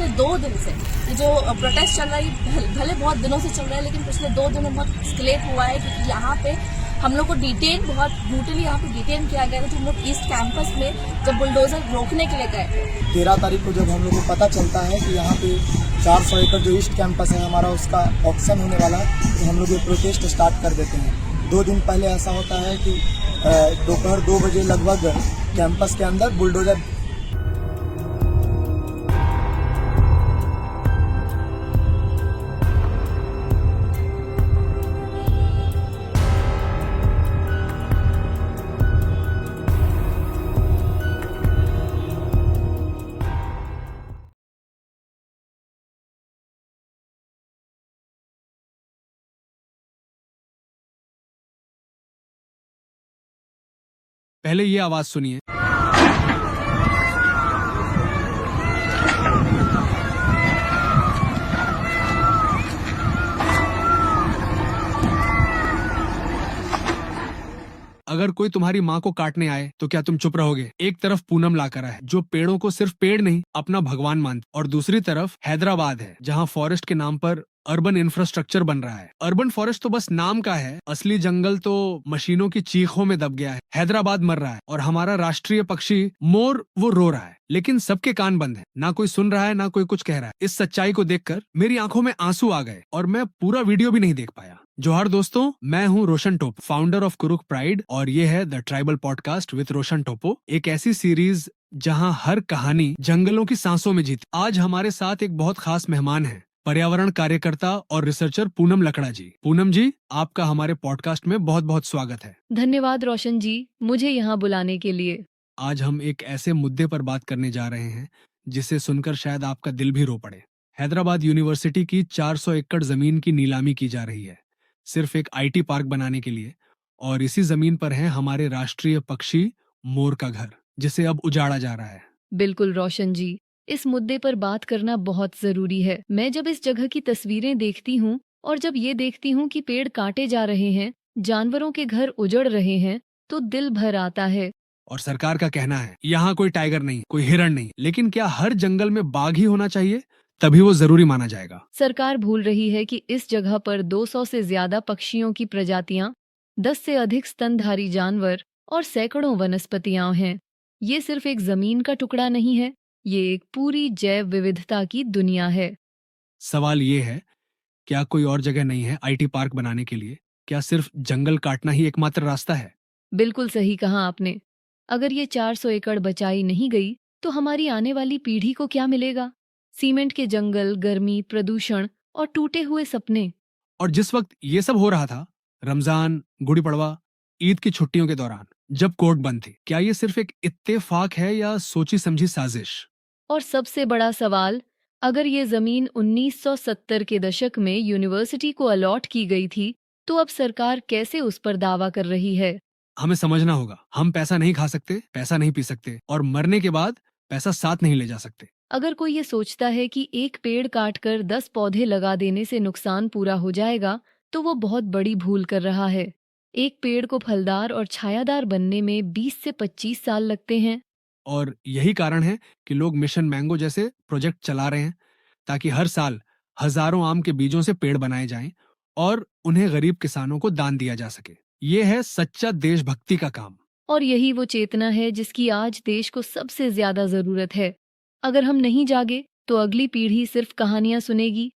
पिछले 2 दिन से ये जो प्रोटेस्ट चल रहा है, भले बहुत दिनों से चल रहा है, लेकिन पिछले 2 दिनों में बहुत स्केलेट हुआ है, क्योंकि यहाँ पे हम लोग को डिटेन, बहुत ब्रूटली यहाँ पे डिटेन किया गया था। तो हम लोग ईस्ट कैंपस में जब बुलडोजर रोकने के लिए गए, 13 तारीख को जब हम लोग को पता चलता है कि यहाँ पे 400 एकड़ जो ईस्ट कैंपस है हमारा, उसका ऑक्शन होने वाला है, तो हम लोग ये प्रोटेस्ट स्टार्ट कर देते हैं। 2 दिन पहले ऐसा होता है कि दोपहर 2 बजे लगभग कैंपस के अंदर बुलडोजर पहले ये आवाज सुनिए। अगर कोई तुम्हारी माँ को काटने आए तो क्या तुम चुप रहोगे? एक तरफ पूनम लाकर है जो पेड़ों को सिर्फ पेड़ नहीं अपना भगवान मानती, और दूसरी तरफ हैदराबाद है जहाँ फॉरेस्ट के नाम पर अर्बन इंफ्रास्ट्रक्चर बन रहा है। अर्बन फॉरेस्ट तो बस नाम का है, असली जंगल तो मशीनों की चीखों में दब गया है। हैदराबाद मर रहा है और हमारा राष्ट्रीय पक्षी मोर वो रो रहा है, लेकिन सबके कान बंद है, ना कोई सुन रहा है ना कोई कुछ कह रहा है। इस सच्चाई को देखकर मेरी आंखों में आंसू आ गए और मैं पूरा वीडियो भी नहीं देख पाया। जोहार दोस्तों, मैं हूँ रोशन टोपो, फाउंडर ऑफ कुरुक प्राइड, और ये है द ट्राइबल पॉडकास्ट विद रोशन टोपो, एक ऐसी सीरीज जहाँ हर कहानी जंगलों की सांसों में जीती। आज हमारे साथ एक बहुत खास मेहमान है, पर्यावरण कार्यकर्ता और रिसर्चर पूनम लकड़ा जी। पूनम जी, आपका हमारे पॉडकास्ट में बहुत बहुत स्वागत है। धन्यवाद रोशन जी, मुझे यहाँ बुलाने के लिए। आज हम एक ऐसे मुद्दे पर बात करने जा रहे हैं जिसे सुनकर शायद आपका दिल भी रो पड़े। हैदराबाद यूनिवर्सिटी की 400 एकड़ जमीन की नीलामी की जा रही है, सिर्फ एक IT पार्क बनाने के लिए, और इसी जमीन पर है हमारे राष्ट्रीय पक्षी मोर का घर, जिसे अब उजाड़ा जा रहा है। बिल्कुल रोशन जी, इस मुद्दे पर बात करना बहुत जरूरी है। मैं जब इस जगह की तस्वीरें देखती हूँ और जब ये देखती हूँ कि पेड़ काटे जा रहे हैं, जानवरों के घर उजड़ रहे हैं, तो दिल भर आता है। और सरकार का कहना है यहाँ कोई टाइगर नहीं, कोई हिरण नहीं, लेकिन क्या हर जंगल में बाघ ही होना चाहिए तभी वो जरूरी माना जाएगा? सरकार भूल रही है कि इस जगह पर 200 से ज्यादा पक्षियों की प्रजातियां, 10 से अधिक स्तनधारी जानवर और सैकड़ों वनस्पतियां हैं। ये सिर्फ एक जमीन का टुकड़ा नहीं है, ये एक पूरी जैव विविधता की दुनिया है। सवाल ये है, क्या कोई और जगह नहीं है IT पार्क बनाने के लिए? क्या सिर्फ जंगल काटना ही एकमात्र रास्ता है? बिल्कुल सही कहा आपने। अगर ये 400 एकड़ बचाई नहीं गई तो हमारी आने वाली पीढ़ी को क्या मिलेगा? सीमेंट के जंगल, गर्मी, प्रदूषण और टूटे हुए सपने। और जिस वक्त ये सब हो रहा था, रमजान, गुड़ी पड़वा, ईद की छुट्टियों के दौरान, जब कोर्ट बंद थी, क्या ये सिर्फ एक इत्तेफाक है या सोची समझी साजिश? और सबसे बड़ा सवाल, अगर ये जमीन 1970 के दशक में यूनिवर्सिटी को अलॉट की गई थी, तो अब सरकार कैसे उस पर दावा कर रही है? हमें समझना होगा, हम पैसा नहीं खा सकते, पैसा नहीं पी सकते, और मरने के बाद पैसा साथ नहीं ले जा सकते। अगर कोई ये सोचता है कि एक पेड़ काटकर 10 पौधे लगा देने से नुकसान पूरा हो जाएगा, तो वो बहुत बड़ी भूल कर रहा है। एक पेड़ को फलदार और छायादार बनने में 20 से 25 साल लगते हैं। और यही कारण है कि लोग मिशन मैंगो जैसे प्रोजेक्ट चला रहे हैं, ताकि हर साल हजारों आम के बीजों से पेड़ बनाए जाएं और उन्हें गरीब किसानों को दान दिया जा सके। ये है सच्चा देशभक्ति का काम। और यही वो चेतना है जिसकी आज देश को सबसे ज्यादा जरूरत है। अगर हम नहीं जागे तो अगली पीढ़ी सिर्फ कहानियां सुनेगी।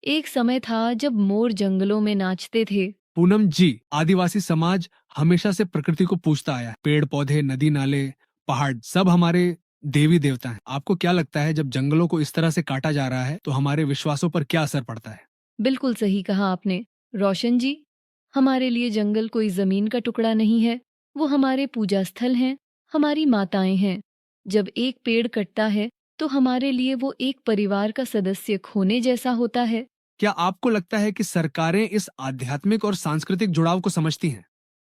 एक समय था जब मोर जंगलों में नाचते थे। पूनम जी, आदिवासी समाज हमेशा से प्रकृति को पूजता आया है। पेड़ पौधे, नदी नाले, पहाड़, सब हमारे देवी देवता हैं। आपको क्या लगता है, जब जंगलों को इस तरह से काटा जा रहा है तो हमारे विश्वासों पर क्या असर पड़ता है? बिल्कुल सही कहा आपने रोशन जी। हमारे लिए जंगल कोई जमीन का टुकड़ा नहीं है, वो हमारे पूजा स्थल हैं, हमारी माताएं हैं। जब एक पेड़ कटता है तो हमारे लिए वो एक परिवार का सदस्य खोने जैसा होता है। क्या आपको लगता है कि सरकारें इस आध्यात्मिक और सांस्कृतिक जुड़ाव को समझती हैं?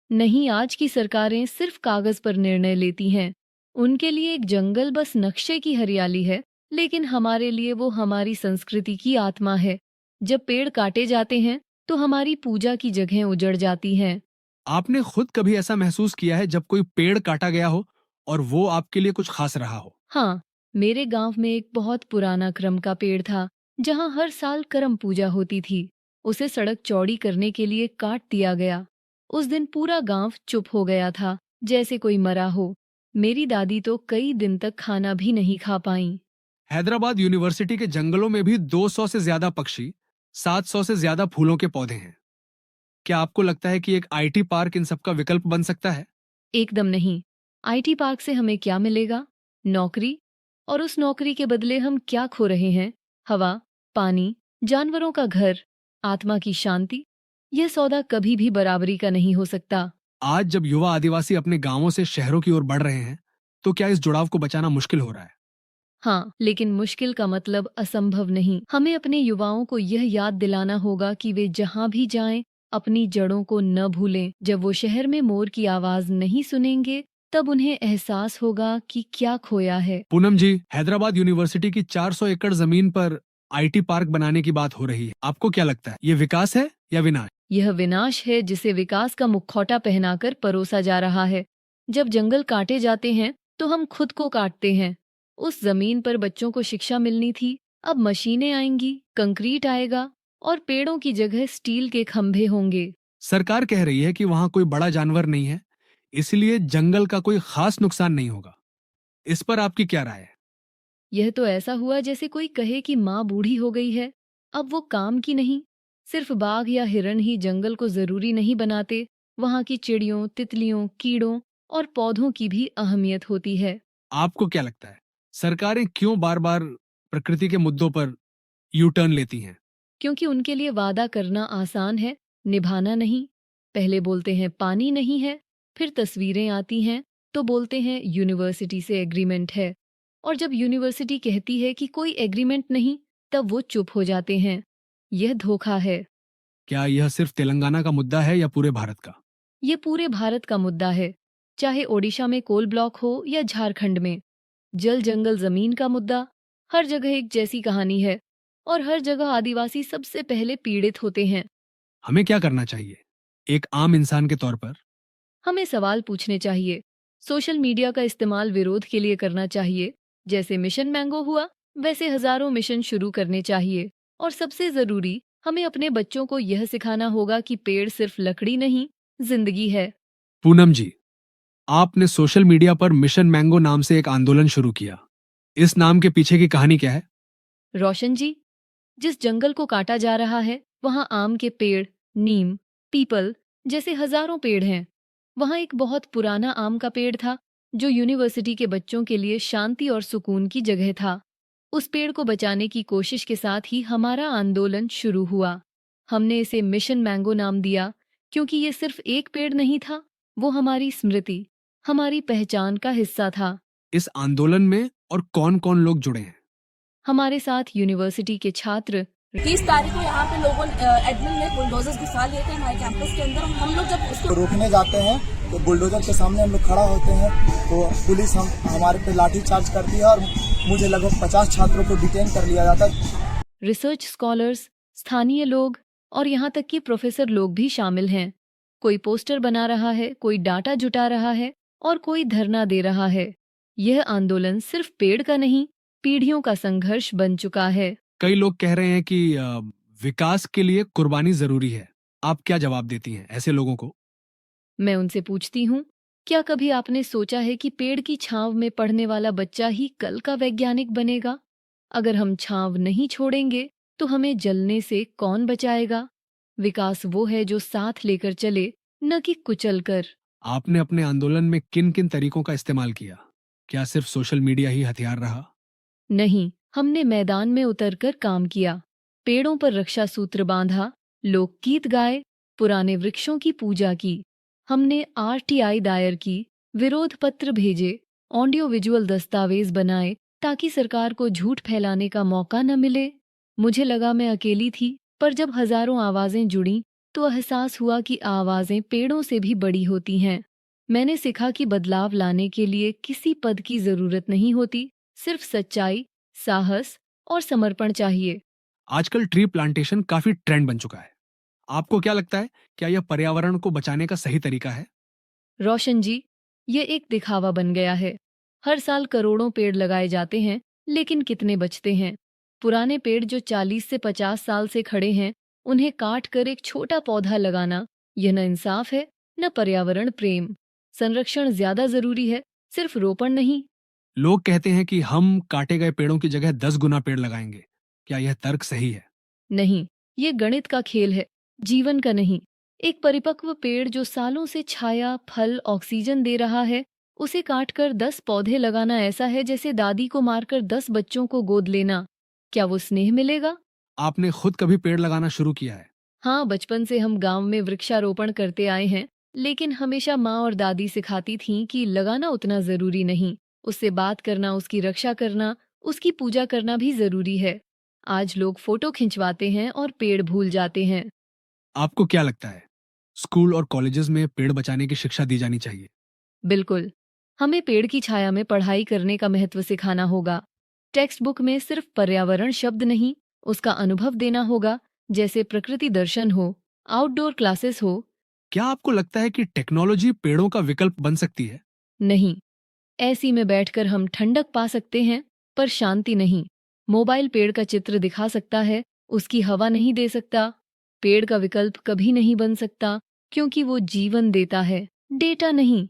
नहीं, आज की सरकारें सिर्फ कागज पर निर्णय लेती हैं। उनके लिए एक जंगल बस नक्शे की हरियाली है, लेकिन हमारे लिए वो हमारी संस्कृति की आत्मा है। जब पेड़ काटे जाते हैं तो हमारी पूजा की जगहें उजड़ जाती हैं। आपने खुद कभी ऐसा महसूस किया है जब कोई पेड़ काटा गया हो और वो आपके लिए कुछ खास रहा हो? हाँ, मेरे गांव में एक बहुत पुराना करम का पेड़ था, जहां हर साल करम पूजा होती थी। उसे सड़क चौड़ी करने के लिए काट दिया गया। उस दिन पूरा गांव चुप हो गया था, जैसे कोई मरा हो। मेरी दादी तो कई दिन तक खाना भी नहीं खा पाई। हैदराबाद यूनिवर्सिटी के जंगलों में भी 200 से ज्यादा पक्षी, 700 से ज्यादा फूलों के पौधे हैं। क्या आपको लगता है कि एक आईटी पार्क इन सबका विकल्प बन सकता है? एकदम नहीं। आईटी पार्क से हमें क्या मिलेगा? नौकरी। और उस नौकरी के बदले हम क्या खो रहे हैं? हवा, पानी, जानवरों का घर, आत्मा की शांति। यह सौदा कभी भी बराबरी का नहीं हो सकता। आज जब युवा आदिवासी अपने गांवों से शहरों की ओर बढ़ रहे हैं, तो क्या इस जुड़ाव को बचाना मुश्किल हो रहा है? हाँ, लेकिन मुश्किल का मतलब असंभव नहीं। हमें अपने युवाओं को यह याद दिलाना होगा कि वे जहाँ भी जाएं, अपनी जड़ों को न भूलें। जब वो शहर में मोर की आवाज नहीं सुनेंगे, तब उन्हें एहसास होगा कि क्या खोया है। पूनम जी, हैदराबाद यूनिवर्सिटी की 400 एकड़ जमीन पर आईटी पार्क बनाने की बात हो रही है। आपको क्या लगता है, ये विकास है या विनाश? यह विनाश है, जिसे विकास का मुखौटा पहनाकर परोसा जा रहा है। जब जंगल काटे जाते हैं, तो हम खुद को काटते हैं। उस जमीन पर बच्चों को शिक्षा मिलनी थी, अब मशीनें आएंगी, कंक्रीट आएगा और पेड़ों की जगह स्टील के खंभे होंगे। सरकार कह रही है कि वहां कोई बड़ा जानवर नहीं है, इसलिए जंगल का कोई खास नुकसान नहीं होगा। इस पर आपकी क्या राय है? यह तो ऐसा हुआ जैसे कोई कहे कि माँ बूढ़ी हो गई है, अब वो काम की नहीं। सिर्फ बाघ या हिरण ही जंगल को जरूरी नहीं बनाते, वहाँ की चिड़ियों, तितलियों, कीड़ों और पौधों की भी अहमियत होती है। आपको क्या लगता है, सरकारें क्यों बार बार प्रकृति के मुद्दों पर यू टर्न लेती हैं? क्योंकि उनके लिए वादा करना आसान है, निभाना नहीं। पहले बोलते हैं पानी नहीं है, फिर तस्वीरें आती हैं तो बोलते हैं यूनिवर्सिटी से एग्रीमेंट है। और जब यूनिवर्सिटी कहती है कि कोई एग्रीमेंट नहीं, तब वो चुप हो जाते हैं। यह धोखा है। क्या यह सिर्फ तेलंगाना का मुद्दा है या पूरे भारत का? ये पूरे भारत का मुद्दा है, चाहे ओडिशा में कोल ब्लॉक हो या झारखंड में। जल जंगल जमीन का मुद्दा, हर जगह एक जैसी कहानी है और हर जगह आदिवासी सबसे पहले पीड़ित होते हैं। हमें क्या करना चाहिए एक आम इंसान के तौर पर? हमें सवाल पूछने चाहिए। सोशल मीडिया का इस्तेमाल विरोध के लिए करना चाहिए। जैसे मिशन मैंगो हुआ, वैसे हजारों मिशन शुरू करने चाहिए। और सबसे जरूरी, हमें अपने बच्चों को यह सिखाना होगा कि पेड़ सिर्फ लकड़ी नहीं, जिंदगी है। पूनम जी, आपने सोशल मीडिया पर मिशन मैंगो नाम से एक आंदोलन शुरू किया। इस नाम के पीछे की कहानी क्या है? रोशन जी, जिस जंगल को काटा जा रहा है, वहाँ आम के पेड़, नीम, पीपल जैसे हजारों पेड़ हैं। वहाँ एक बहुत पुराना आम का पेड़ था, जो यूनिवर्सिटी के बच्चों के लिए शांति और सुकून की जगह था। उस पेड़ को बचाने की कोशिश के साथ ही हमारा आंदोलन शुरू हुआ। हमने इसे मिशन मैंगो नाम दिया, क्योंकि ये सिर्फ एक पेड़ नहीं था, वो हमारी स्मृति, हमारी पहचान का हिस्सा था। इस आंदोलन में और कौन कौन लोग जुड़े हैं? हमारे साथ यूनिवर्सिटी के छात्र। 30 तारीख को यहाँ पे लोगों एडमिन ने बुलडोजर्स घुसा लिए थे हमारे कैंपस के अंदर। हम लोग जब उसको तो रोकने जाते हैं तो बुलडोजर के सामने हम लोग खड़ा होते हैं, तो पुलिस हमारे पे लाठी चार्ज करती है और मुझे लगभग 50 छात्रों को डिटेन कर लिया जाता है। रिसर्च स्कॉलर्स, स्थानीय लोग और यहाँ तक कि प्रोफेसर लोग भी शामिल हैं। कोई पोस्टर बना रहा है, कोई डाटा जुटा रहा है और कोई धरना दे रहा है। यह आंदोलन सिर्फ पेड़ का नहीं, पीढ़ियों का संघर्ष बन चुका है। कई लोग कह रहे हैं कि विकास के लिए कुर्बानी जरूरी है। आप क्या जवाब देती हैं ऐसे लोगों को? मैं उनसे पूछती हूँ, क्या कभी आपने सोचा है कि पेड़ की छांव में पढ़ने वाला बच्चा ही कल का वैज्ञानिक बनेगा? अगर हम छांव नहीं छोड़ेंगे, तो हमें जलने से कौन बचाएगा? विकास वो है जो साथ लेकर चले, न कि कुचल कर। आपने अपने आंदोलन में किन किन तरीकों का इस्तेमाल किया? क्या सिर्फ सोशल मीडिया ही हथियार रहा? नहीं, हमने मैदान में उतरकर काम किया। पेड़ों पर रक्षा सूत्र बांधा, लोकगीत गाए, पुराने वृक्षों की पूजा की। हमने आरटीआई दायर की, विरोध पत्र भेजे, ऑडियो विजुअल दस्तावेज बनाए, ताकि सरकार को झूठ फैलाने का मौका न मिले। मुझे लगा मैं अकेली थी, पर जब हजारों आवाजें जुड़ी, तो एहसास हुआ कि आवाजें पेड़ों से भी बड़ी होती हैं। मैंने सीखा कि बदलाव लाने के लिए किसी पद की जरूरत नहीं होती, सिर्फ सच्चाई, साहस और समर्पण चाहिए। आजकल ट्री प्लांटेशन काफी ट्रेंड बन चुका है। आपको क्या लगता है, क्या यह पर्यावरण को बचाने का सही तरीका है? रोशन जी, ये एक दिखावा बन गया है। हर साल करोड़ों पेड़ लगाए जाते हैं, लेकिन कितने बचते हैं? पुराने पेड़ जो 40 से 50 साल से खड़े हैं, उन्हें काट कर एक छोटा पौधा लगाना, यह न इंसाफ है, न पर्यावरण प्रेम। संरक्षण ज्यादा जरूरी है, सिर्फ रोपण नहीं। लोग कहते हैं कि हम काटे गए पेड़ों की जगह 10 गुना पेड़ लगाएंगे। क्या यह तर्क सही है? नहीं, ये गणित का खेल है, जीवन का नहीं। एक परिपक्व पेड़ जो सालों से छाया, फल, ऑक्सीजन दे रहा है, उसे काटकर 10 पौधे लगाना ऐसा है जैसे दादी को मारकर 10 बच्चों को गोद लेना। क्या वो स्नेह मिलेगा? आपने खुद कभी पेड़ लगाना शुरू किया है? हाँ, बचपन से हम गांव में वृक्षारोपण करते आए हैं, लेकिन हमेशा माँ और दादी सिखाती थीं कि लगाना उतना जरूरी नहीं, उससे बात करना, उसकी रक्षा करना, उसकी पूजा करना भी जरूरी है। आज लोग फोटो खिंचवाते हैं और पेड़ भूल जाते हैं। आपको क्या लगता है, स्कूल और कॉलेजेस में पेड़ बचाने की शिक्षा दी जानी चाहिए? बिल्कुल, हमें पेड़ की छाया में पढ़ाई करने का महत्व सिखाना होगा। टेक्स्ट बुक में सिर्फ पर्यावरण शब्द नहीं, उसका अनुभव देना होगा, जैसे प्रकृति दर्शन हो, आउटडोर क्लासेस हो। क्या आपको लगता है कि टेक्नोलॉजी पेड़ों का विकल्प बन सकती है? नहीं, ऐसी में बैठकर हम ठंडक पा सकते हैं, पर शांति नहीं। मोबाइल पेड़ का चित्र दिखा सकता है, उसकी हवा नहीं दे सकता। पेड़ का विकल्प कभी नहीं बन सकता, क्योंकि वो जीवन देता है, डेटा नहीं।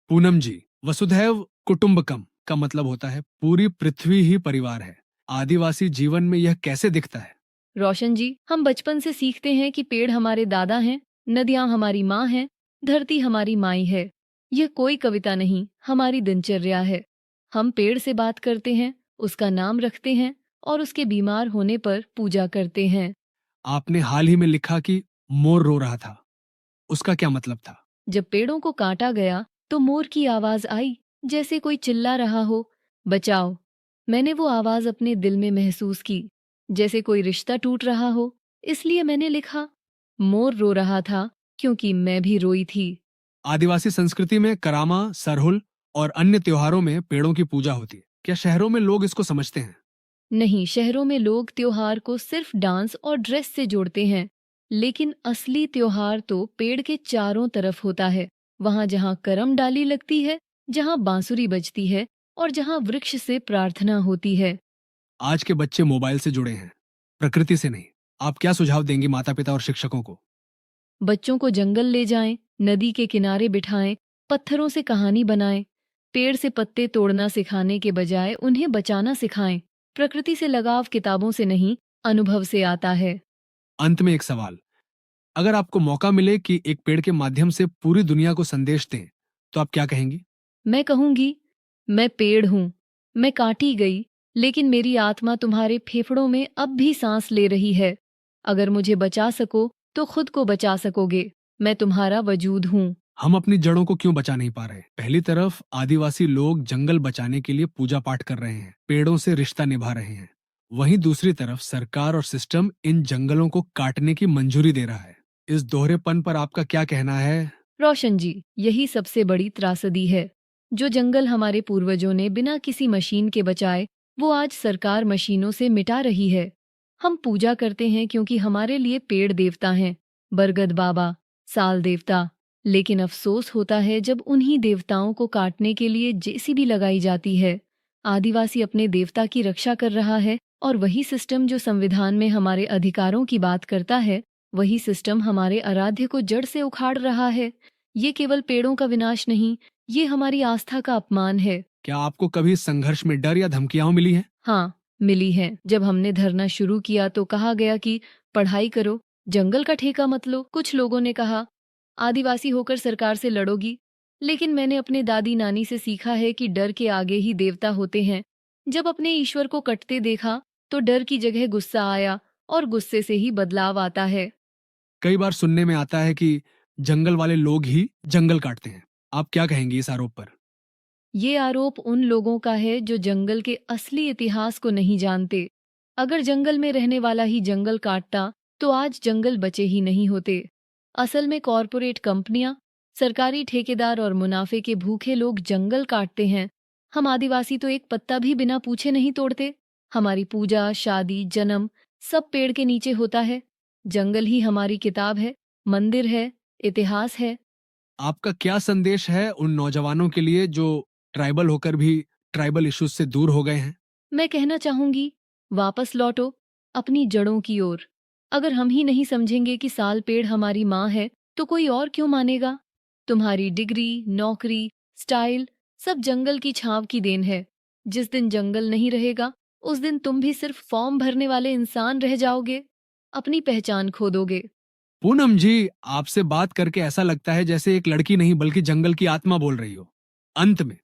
पूनम जी, वसुधैव कुटुंबकम का मतलब होता है पूरी पृथ्वी ही परिवार है। आदिवासी जीवन में यह कैसे दिखता है? रोशन जी, हम बचपन से सीखते हैं कि पेड़ हमारे दादा हैं, नदियां हमारी माँ हैं, धरती हमारी माई है। यह कोई कविता नहीं, हमारी दिनचर्या है। हम पेड़ से बात करते हैं, उसका नाम रखते हैं और उसके बीमार होने पर पूजा करते हैं। आपने हाल ही में लिखा कि मोर रो रहा था, उसका क्या मतलब था? जब पेड़ों को काटा गया तो मोर की आवाज आई, जैसे कोई चिल्ला रहा हो, बचाओ। मैंने वो आवाज अपने दिल में महसूस की, जैसे कोई रिश्ता टूट रहा हो। इसलिए मैंने लिखा, मोर रो रहा था क्योंकि मैं भी रोई थी। आदिवासी संस्कृति में करामा, सरहुल और अन्य त्योहारों में पेड़ों की पूजा होती है। क्या शहरों में लोग इसको समझते हैं? नहीं, शहरों में लोग त्योहार को सिर्फ डांस और ड्रेस से जोड़ते हैं, लेकिन असली त्योहार तो पेड़ के चारों तरफ होता है। वहाँ जहाँ करम डाली लगती है, जहाँ बांसुरी बजती है और जहाँ वृक्ष से प्रार्थना होती है। आज के बच्चे मोबाइल से जुड़े हैं, प्रकृति से नहीं। आप क्या सुझाव देंगी माता पिता और शिक्षकों को? बच्चों को जंगल ले जाएं, नदी के किनारे बिठाएं, पत्थरों से कहानी बनाएं। पेड़ से पत्ते तोड़ना सिखाने के बजाय उन्हें बचाना सिखाएं। प्रकृति से लगाव किताबों से नहीं, अनुभव से आता है। अंत में एक सवाल, अगर आपको मौका मिले कि एक पेड़ के माध्यम से पूरी दुनिया को संदेश दें, तो आप क्या कहेंगी? मैं कहूंगी, मैं पेड़ हूँ, मैं काटी गई, लेकिन मेरी आत्मा तुम्हारे फेफड़ों में अब भी सांस ले रही है। अगर मुझे बचा सको तो खुद को बचा सकोगे। मैं तुम्हारा वजूद हूँ। हम अपनी जड़ों को क्यों बचा नहीं पा रहे? पहली तरफ आदिवासी लोग जंगल बचाने के लिए पूजा पाठ कर रहे हैं, पेड़ों से रिश्ता निभा रहे हैं। वहीं दूसरी तरफ सरकार और सिस्टम इन जंगलों को काटने की मंजूरी दे रहा है। इस दोहरेपन पर आपका क्या कहना है? रोशन जी, यही सबसे बड़ी त्रासदी है। जो जंगल हमारे पूर्वजों ने बिना किसी मशीन के बचाए, वो आज सरकार मशीनों से मिटा रही है। हम पूजा करते हैं क्योंकि हमारे लिए पेड़ देवता हैं, बरगद बाबा, साल देवता। लेकिन अफसोस होता है जब उन्हीं देवताओं को काटने के लिए जेसीबी लगाई जाती है। आदिवासी अपने देवता की रक्षा कर रहा है और वही सिस्टम जो संविधान में हमारे अधिकारों की बात करता है, वही सिस्टम हमारे आराध्य को जड़ से उखाड़ रहा है। ये केवल पेड़ों का विनाश नहीं, ये हमारी आस्था का अपमान है। क्या आपको कभी संघर्ष में डर या धमकियां मिली हैं? हाँ, मिली है। जब हमने धरना शुरू किया तो कहा गया कि पढ़ाई करो, जंगल का ठेका मत लो। कुछ लोगों ने कहा, आदिवासी होकर सरकार से लड़ोगी। लेकिन मैंने अपने दादी नानी से सीखा है कि डर के आगे ही देवता होते हैं। जब अपने ईश्वर को कटते देखा तो डर की जगह गुस्सा आया और गुस्से से ही बदलाव आता है। कई बार सुनने में आता है कि जंगल वाले लोग ही जंगल काटते हैं। आप क्या कहेंगी इस आरोप पर? ये आरोप उन लोगों का है जो जंगल के असली इतिहास को नहीं जानते। अगर जंगल में रहने वाला ही जंगल काटता तो आज जंगल बचे ही नहीं होते। असल में कॉरपोरेट कंपनियां, सरकारी ठेकेदार और मुनाफे के भूखे लोग जंगल काटते हैं। हम आदिवासी तो एक पत्ता भी बिना पूछे नहीं तोड़ते। हमारी पूजा, शादी, जन्म सब पेड़ के नीचे होता है। जंगल ही हमारी किताब है, मंदिर है, इतिहास है। आपका क्या संदेश है उन नौजवानों के लिए जो ट्राइबल होकर भी ट्राइबल इश्यूज से दूर हो गए हैं? मैं कहना चाहूंगी, वापस लौटो अपनी जड़ों की ओर। अगर हम ही नहीं समझेंगे कि साल पेड़ हमारी माँ है, तो कोई और क्यों मानेगा? तुम्हारी डिग्री, नौकरी, स्टाइल सब जंगल की छांव की देन है। जिस दिन जंगल नहीं रहेगा, उस दिन तुम भी सिर्फ फॉर्म भरने वाले इंसान रह जाओगे, अपनी पहचान खो दोगे। पूनम जी, आपसे बात करके ऐसा लगता है जैसे एक लड़की नहीं बल्कि जंगल की आत्मा बोल रही हो। अंत में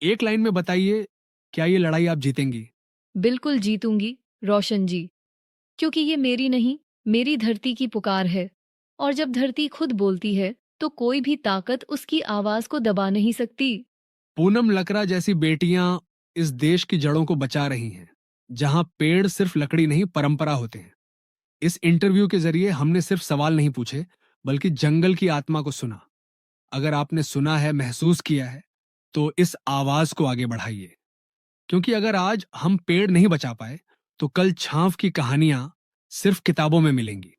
एक लाइन में बताइए, क्या ये लड़ाई आप जीतेंगी? बिल्कुल जीतूंगी रोशन जी, क्योंकि ये मेरी नहीं, मेरी धरती की पुकार है। और जब धरती खुद बोलती है, तो कोई भी ताकत उसकी आवाज को दबा नहीं सकती। पूनम लकड़ा जैसी बेटियां इस देश की जड़ों को बचा रही हैं, जहां पेड़ सिर्फ लकड़ी नहीं परंपरा होते हैं। इस इंटरव्यू के जरिए हमने सिर्फ सवाल नहीं पूछे, बल्कि जंगल की आत्मा को सुना। अगर आपने सुना है, महसूस किया है, तो इस आवाज को आगे बढ़ाइए, क्योंकि अगर आज हम पेड़ नहीं बचा पाए, तो कल छांव की कहानियां सिर्फ किताबों में मिलेंगी।